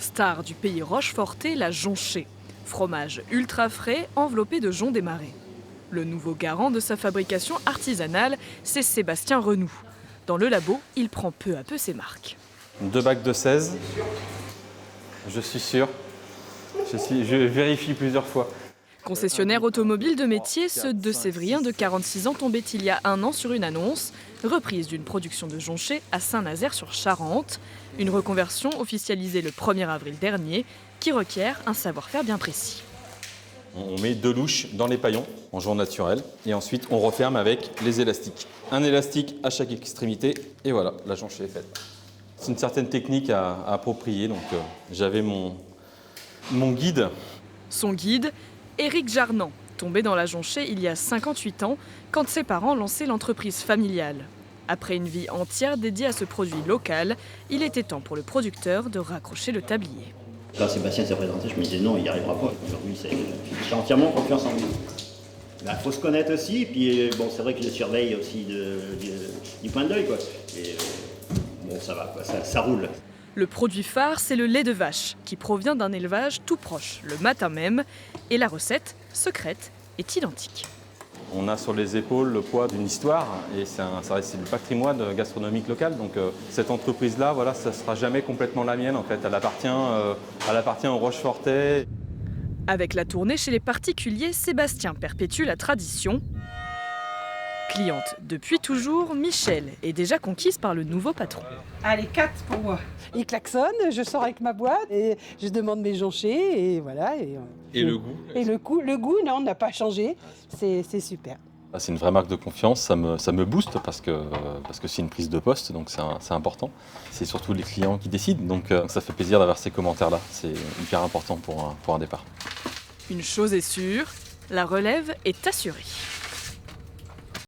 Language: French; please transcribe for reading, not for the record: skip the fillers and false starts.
Star du pays rochefortais, la jonchée. Fromage ultra frais enveloppé de jonc des marais. Le nouveau garant de sa fabrication artisanale, c'est Sébastien Renoux. Dans le labo, il prend peu à peu ses marques. 2 bacs de 16. Je suis sûr. Je vérifie plusieurs fois. Concessionnaire automobile de métier, ceux de Sévrien de 46 ans tombait il y a un an sur une annonce. Reprise d'une production de jonchée à Saint-Nazaire-sur-Charente. Une reconversion officialisée le 1er avril dernier qui requiert un savoir-faire bien précis. On met 2 louches dans les paillons en jonc naturel et ensuite on referme avec les élastiques. Un élastique à chaque extrémité et voilà, la jonchée est faite. C'est une certaine technique à approprier, donc j'avais mon guide. Son guide, Éric Jarnan, tombé dans la jonchée il y a 58 ans quand ses parents lançaient l'entreprise familiale. Après une vie entière dédiée à ce produit local, il était temps pour le producteur de raccrocher le tablier. Quand Sébastien s'est présenté, je me disais non, il n'y arrivera pas. Aujourd'hui, j'ai entièrement confiance en lui. Il faut se connaître aussi, et puis bon, c'est vrai que je le surveille aussi du point d'œil, quoi. Et bon, ça va, quoi, ça roule. Le produit phare, c'est le lait de vache, qui provient d'un élevage tout proche, le matin même, et la recette, secrète, est identique. On a sur les épaules le poids d'une histoire et c'est le patrimoine gastronomique local. Donc cette entreprise-là, voilà, ça ne sera jamais complètement la mienne en fait. Elle appartient au Rochefortais. Avec la tournée chez les particuliers, Sébastien perpétue la tradition. Cliente depuis toujours, Michel est déjà conquise par le nouveau patron. Allez, 4 pour moi. Il klaxonne, je sors avec ma boîte et je demande mes jonchées et voilà. Et le goût Et le goût, non, on n'a pas changé. C'est super. C'est une vraie marque de confiance, ça me booste parce que c'est une prise de poste, donc c'est important. C'est surtout les clients qui décident, donc ça fait plaisir d'avoir ces commentaires-là. C'est hyper important pour un départ. Une chose est sûre, la relève est assurée.